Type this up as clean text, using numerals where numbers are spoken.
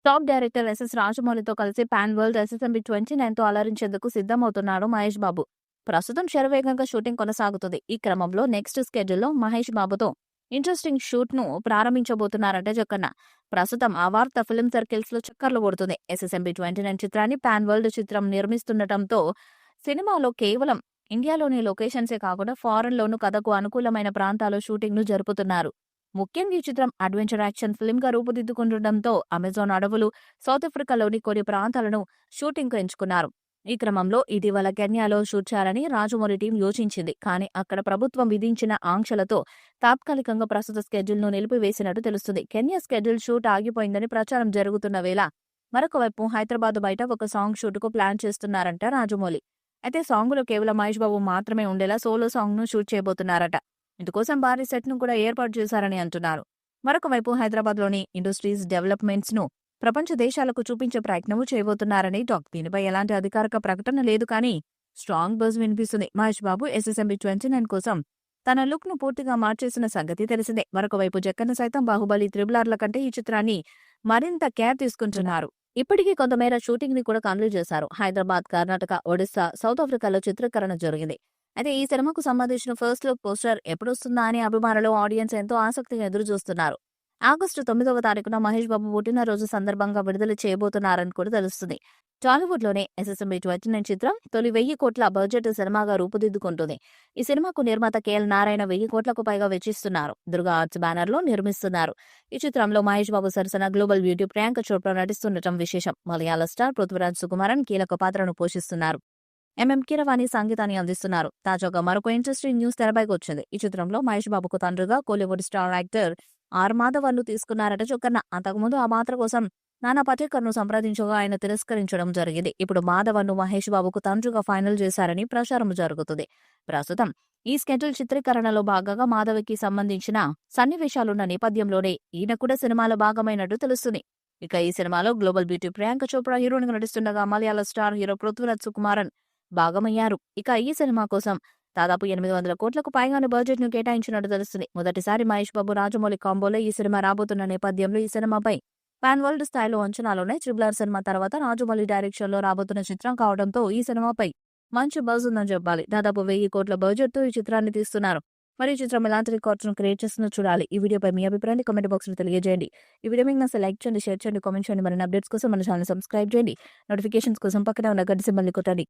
Top director SS రాజమౌళితో కలిసి pan world SSMB 29తో అలరించేందుకు సిద్ధమవుతున్నాడు Mahesh Babu. ప్రస్తుతం శరవేగంగా షూటింగ్ కొనసాగుతుంది. ఈ క్రమంలో నెక్స్ట్ స్కెడ్యూల్లో మహేష్ బాబుతో ఇంట్రెస్టింగ్ షూట్ ను ప్రారంభించబోతున్నారంటే జక్కన్న. ప్రస్తుతం ఆ వార్త ఫిల్మ్ సర్కిల్స్ లో చక్కర్లు కొడుతుంది. ఎస్ఎస్ఎంబి 29 చిత్రాన్ని పాన్ వరల్డ్ చిత్రం నిర్మిస్తుండటంతో సినిమాలో కేవలం ఇండియాలోని లొకేషన్సే కాకుండా ఫారెన్ లోను కథకు అనుకూలమైన ప్రాంతాల్లో షూటింగ్ ను జరుపుతున్నారు. ముఖ్యంగా ఈ చిత్రం అడ్వెంచర్ యాక్షన్ ఫిల్మ్ గా రూపుదిద్దుకుంటుండటంతో అమెజాన్ అడవులు, సౌత్ ఆఫ్రికాలోని కొన్ని ప్రాంతాలను షూటింగ్ కు ఎంచుకున్నారు. ఈ క్రమంలో ఇటీవల కెన్యాలో షూట్ చేయాలని రాజమౌళి టీం యోచించింది. కానీ అక్కడ ప్రభుత్వం విధించిన ఆంక్షలతో తాత్కాలికంగా ప్రస్తుత స్కెడ్యూల్ ను నిలిపివేసినట్టు తెలుస్తుంది. కెన్యా స్కెడ్యూల్ షూట్ ఆగిపోయిందని ప్రచారం జరుగుతున్న వేళ మరొకవైపు హైదరాబాద్ బయట ఒక సాంగ్ షూట్ కు ప్లాన్ చేస్తున్నారంట రాజమౌళి. అయితే సాంగ్ లో కేవలం మహేష్ బాబు మాత్రమే ఉండేలా సోలో సాంగ్ ను షూట్ చేయబోతున్నారట. ఇందుకోసం భారీ సెట్ ను కూడా ఏర్పాటు చేశారని అంటున్నారు. మరొక వైపు హైదరాబాద్ లోని ఇండస్ట్రీస్ డెవలప్మెంట్స్ ను ప్రపంచ దేశాలకు చూపించే ప్రయత్నము చేయబోతున్నారని టాక్. దీనిపై ఎలాంటి అధికారిక ప్రకటన లేదు కానీ స్ట్రాంగ్ బజ్ వినిపిస్తుంది. మహేష్ బాబు ఎస్ఎస్ఎంబి 29 కోసం తన లుక్ ను పూర్తిగా మార్చేసిన సంగతి తెలిసిందే. మరొక వైపు జక్కన్న సైతం బాహుబలి త్రిబులార్ల కంటే ఈ చిత్రాన్ని మరింత కేర్ తీసుకుంటున్నారు. ఇప్పటికీ కొంతమేర షూటింగ్ ని కూడా కంప్లీట్ చేశారు. హైదరాబాద్, కర్ణాటక, ఒడిశా, సౌత్ ఆఫ్రికాలో చిత్రీకరణ జరిగింది. అయితే ఈ సినిమాకు సంబంధించిన ఫస్ట్ లుక్ పోస్టర్ ఎప్పుడొస్తుందా అని అభిమానులు, ఆడియన్స్ ఎంతో ఆసక్తిగా ఎదురు చూస్తున్నారు. ఆగస్టు 9వ తారీఖున మహేష్ బాబు పుట్టినరోజు సందర్భంగా విడుదల చేయబోతున్నారని కూడా తెలుస్తుంది. టాలీవుడ్ లోనే ఎస్ఎస్ఎంబి 29 చిత్రం తొలి 1000 కోట్ల బడ్జెట్ సినిమాగా రూపుదిద్దుకుంటుంది. ఈ సినిమాకు నిర్మాత కేఎల్ నారాయణ 1000 కోట్లకు పైగా వెచ్చిస్తున్నారు. దుర్గా ఆర్ట్స్ బ్యానర్ లో నిర్మిస్తున్నారు. ఈ చిత్రంలో మహేష్ బాబు సరసన గ్లోబల్ బ్యూటీ ప్రియాంక చోప్రా నటిస్తుండటం విశేషం. మలయాళ స్టార్ పృథ్వీరాజ్ సుకుమారన్ కీలక పాత్రను పోషిస్తున్నారు. ఎంఎం కీరవాణి సంగీతాన్ని అందిస్తున్నారు. తాజాగా మరొక ఇంట్రెస్టింగ్ న్యూస్ తెరపైకి వచ్చింది. ఈ చిత్రంలో మహేష్ బాబుకు తండ్రిగా కోలీవుడ్ స్టార్ యాక్టర్ ఆర్ మాధవన్ను తీసుకున్నారట జొక్కన్న. అంతకుముందు ఆ పాత్ర కోసం నానా పటేకర్ ను సంప్రదించగా ఆయన తిరస్కరించడం జరిగింది. ఇప్పుడు మాధవన్ను మహేష్ బాబుకు తండ్రిగా ఫైనల్ చేశారని ప్రచారం జరుగుతుంది. ప్రస్తుతం ఈ స్కెడ్యూల్ చిత్రీకరణలో భాగంగా మాధవికి సంబంధించిన సన్నివేశాలున్న నేపథ్యంలోనే ఈయన కూడా సినిమాలో భాగమైనట్టు తెలుస్తుంది. ఇక ఈ సినిమాలో global beauty Priyanka Chopra heroine గా నటిస్తుండగా మలయాళ స్టార్ హీరో పృథ్వీరాజ్ సుకుమారన్ భాగమయ్యారు. ఇక ఈ సినిమా కోసం దాదాపు 800 కోట్లకు పైగానే బడ్జెట్ ను కేటాయించినట్టు తెలుస్తుంది. మొదటిసారి మహేష్ బాబు, రాజమౌళి కాంబోలో ఈ సినిమా రాబోతున్న నేపథ్యంలో ఈ సినిమాపై పాన్ వరల్డ్ స్థాయిలో అంచనాలున్నాయి. ట్రిబుల్ సినిమా తర్వాత రాజమౌళి డైరెక్షన్ లో రాబోతున్న చిత్రం కావడంతో ఈ సినిమాపై మంచి బజ్ ఉందని చెప్పాలి. దాదాపు 1000 కోట్ల బడ్జెట్ తో ఈ చిత్రాన్ని తీస్తున్నారు. మరి ఈ చిత్రం ఎలాంటి రికార్డ్స్ ను క్రియేట్ చేస్తుందో చూడాలి. ఈ వీడియోపై మీ అభిప్రాయాన్ని కామెంట్ బాక్స్ లో తెలియజేయండి. ఈ వీడియో మీకు నచ్చితే లైక్ చేయండి, షేర్ చేయండి, కామెంట్ చేయండి. మరిన్ని అప్డేట్స్ కోసం మన ఛానల్ సబ్స్క్రైబ్ చేయండి. నోటిఫికేషన్స్ కోసం పక్కనే ఉన్న గంట సింబల్ ని కొట్టండి.